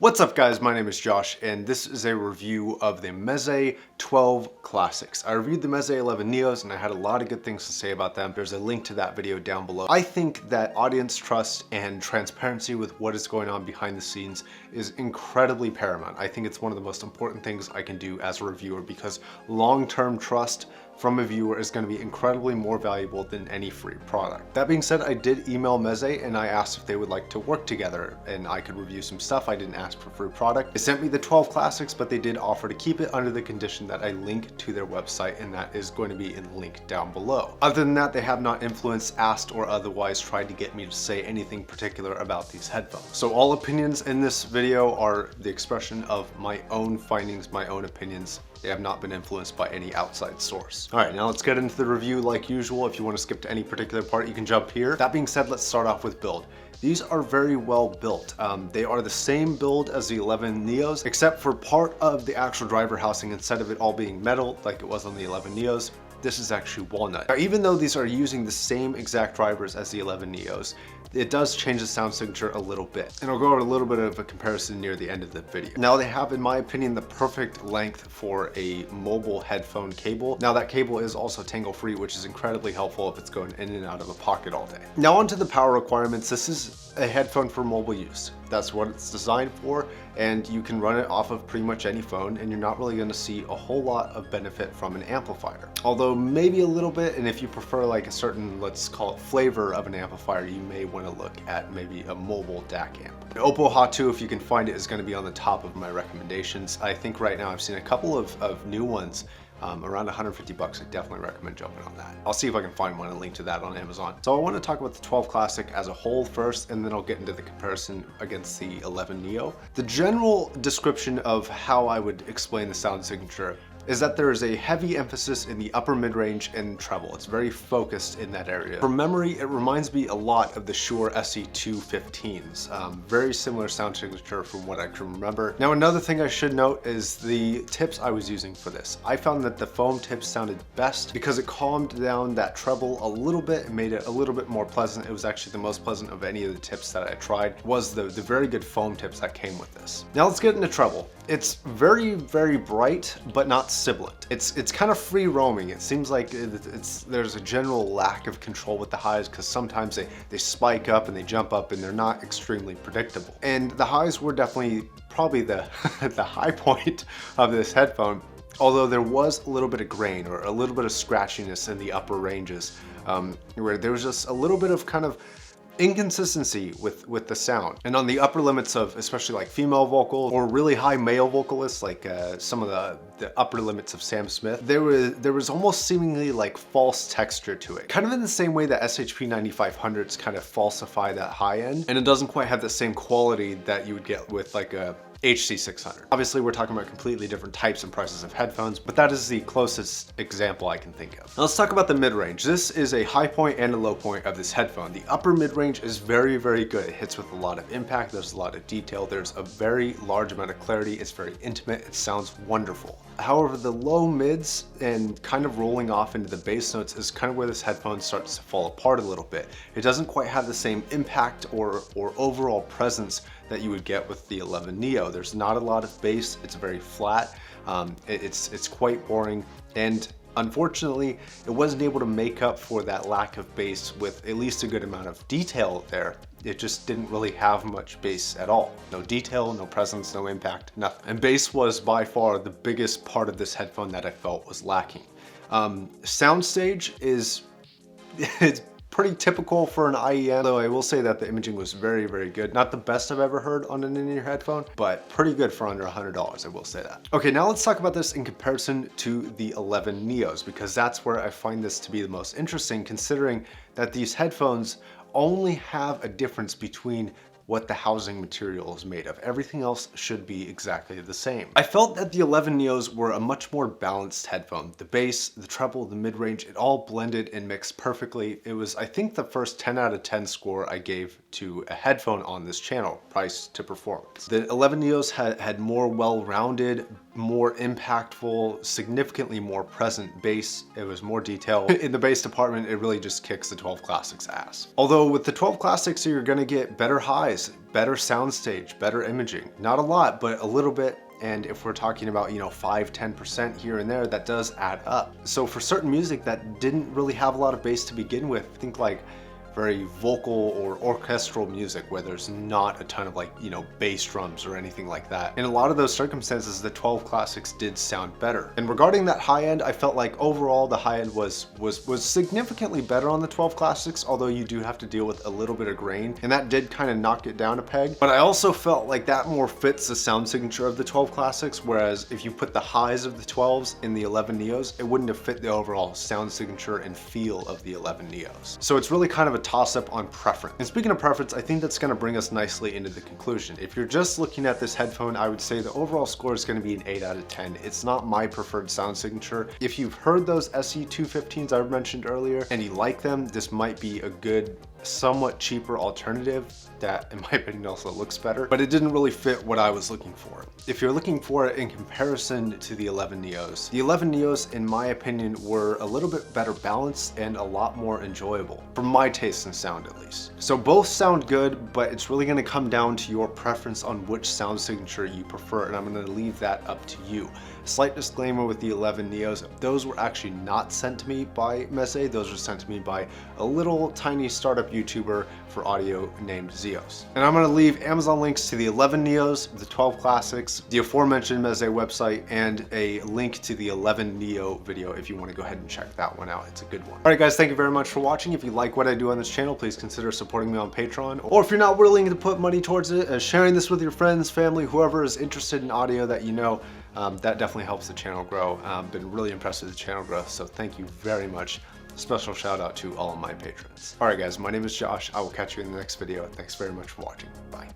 What's up guys, my name is Josh and this is a review of the Meze 12 Classics. I reviewed the Meze 11 Neos and I had a lot of good things to say about them. There's a link to that video down below. I think that audience trust and transparency with what is going on behind the scenes is incredibly paramount. I think it's one of the most important things I can do as a reviewer because long-term trust from a viewer is going to be incredibly more valuable than any free product. That being said, I did email Meze and I asked if they would like to work together and I could review some stuff. I didn't ask for free product. They sent me the 12 Classics, but they did offer to keep it under the condition that I link to their website, and that is going to be in the link down below. Other than that, they have not influenced, asked, or otherwise tried to get me to say anything particular about these headphones. So all opinions in this video are the expression of my own findings, my own opinions. They have not been influenced by any outside source. All right, now let's get into the review like usual. If you want to skip to any particular part, you can jump here. That being said, let's start off with build. These are very well built. They are the same build as the 11 Neos, except for part of the actual driver housing, instead of it all being metal like it was on the 11 Neos, this is actually walnut. Now, even though these are using the same exact drivers as the 11 Neos, it does change the sound signature a little bit. And I'll go over a little bit of a comparison near the end of the video. Now they have, in my opinion, the perfect length for a mobile headphone cable. Now that cable is also tangle free, which is incredibly helpful if it's going in and out of a pocket all day. Now onto the power requirements. This is a headphone for mobile use. That's what it's designed for, and you can run it off of pretty much any phone, and you're not really going to see a whole lot of benefit from an amplifier. Although maybe a little bit, and if you prefer like a certain, let's call it flavor of an amplifier, you may want to look at maybe a mobile DAC amp. The Oppo Hot2, if you can find it, is going to be on the top of my recommendations. I think right now I've seen a couple of new ones around 150 bucks. I definitely recommend jumping on that. I'll see if I can find one and link to that on Amazon. So I want to talk about the 12 Classic as a whole first, and then I'll get into the comparison against the 11 Neo. The general description of how I would explain the sound signature is that there is a heavy emphasis in the upper mid-range and treble. It's very focused in that area. From memory, it reminds me a lot of the Shure SE215s. Very similar sound signature from what I can remember. Now, another thing I should note is the tips I was using for this. I found that the foam tips sounded best because it calmed down that treble a little bit and made it a little bit more pleasant. It was actually the most pleasant of any of the tips that I tried, was the very good foam tips that came with this. Now let's get into treble. It's very, very bright, but not sibilant. It's kind of free roaming. It seems like there's a general lack of control with the highs because sometimes they spike up and they jump up and they're not extremely predictable. And the highs were definitely probably the the high point of this headphone, although there was a little bit of grain or a little bit of scratchiness in the upper ranges, where there was just a little bit of kind of inconsistency with the sound. And on the upper limits of especially like female vocals or really high male vocalists, like some of the upper limits of Sam Smith, there was almost seemingly like false texture to it. Kind of in the same way that SHP 9500s kind of falsify that high end, and it doesn't quite have the same quality that you would get with like a HC600. Obviously, we're talking about completely different types and prices of headphones, but that is the closest example I can think of. Now let's talk about the mid-range. This is a high point and a low point of this headphone. The upper mid-range is very, very good. It hits with a lot of impact. There's a lot of detail. There's a very large amount of clarity. It's very intimate. It sounds wonderful. However, the low mids and kind of rolling off into the bass notes is kind of where this headphone starts to fall apart a little bit. It doesn't quite have the same impact or overall presence that you would get with the 11 Neo. There's not a lot of bass. It's very flat. It's quite boring, and unfortunately, it wasn't able to make up for that lack of bass with at least a good amount of detail there. It just didn't really have much bass at all. No detail, no presence, no impact, nothing. And bass was by far the biggest part of this headphone that I felt was lacking. Soundstage is it's pretty typical for an IEM, though I will say that the imaging was very, very good. Not the best I've ever heard on an in-ear headphone, but pretty good for under $100, I will say that. Okay, now let's talk about this in comparison to the 11 Neos, because that's where I find this to be the most interesting, considering that these headphones only have a difference between what the housing material is made of. Everything else should be exactly the same. I felt that the 11 Neos were a much more balanced headphone. The bass, the treble, the mid-range, it all blended and mixed perfectly. It was, I think, the first 10 out of 10 score I gave to a headphone on this channel, price to performance. The 11 Neos had more well-rounded, more impactful, significantly more present bass. It was more detailed. In the bass department, it really just kicks the 12 Classics ass. Although with the 12 Classics, you're gonna get better highs nice. Better soundstage, better imaging. Not a lot, but a little bit. And if we're talking about, 5-10% here and there, that does add up. So for certain music that didn't really have a lot of bass to begin with, think like very vocal or orchestral music where there's not a ton of bass drums or anything like that. In a lot of those circumstances, the 12 classics did sound better. And regarding that high end, I felt like overall the high end was significantly better on the 12 classics, although you do have to deal with a little bit of grain, and that did kind of knock it down a peg. But I also felt like that more fits the sound signature of the 12 classics, whereas if you put the highs of the 12s in the 11 Neos, it wouldn't have fit the overall sound signature and feel of the 11 Neos. So it's really kind of a toss-up on preference. And speaking of preference, I think that's going to bring us nicely into the conclusion. If you're just looking at this headphone, I would say the overall score is going to be an 8 out of 10. It's not my preferred sound signature. If you've heard those SE215s I mentioned earlier and you like them, this might be a good, somewhat cheaper alternative that in my opinion also looks better, but it didn't really fit what I was looking for. If you're looking for it in comparison to the 11 Neos, the 11 Neos in my opinion were a little bit better balanced and a lot more enjoyable, for my taste in sound at least. So both sound good, but it's really going to come down to your preference on which sound signature you prefer, and I'm going to leave that up to you. Slight disclaimer with the 11 Neos, those were actually not sent to me by Meze, those were sent to me by a little tiny startup YouTuber for audio named Zeos. And I'm going to leave Amazon links to the 11 Neos, the 12 classics, the aforementioned Meze website, and a link to the 11 Neo video if you want to go ahead and check that one out. It's a good one. Alright guys, thank you very much for watching. If you like what I do on this channel, please consider supporting me on Patreon. Or if you're not willing to put money towards it, sharing this with your friends, family, whoever is interested in audio that you know, that definitely helps the channel grow. Been really impressed with the channel growth, so thank you very much. Special shout out to all of my patrons. Alright guys, my name is Josh. I will catch you in the next video. Thanks very much for watching. Bye.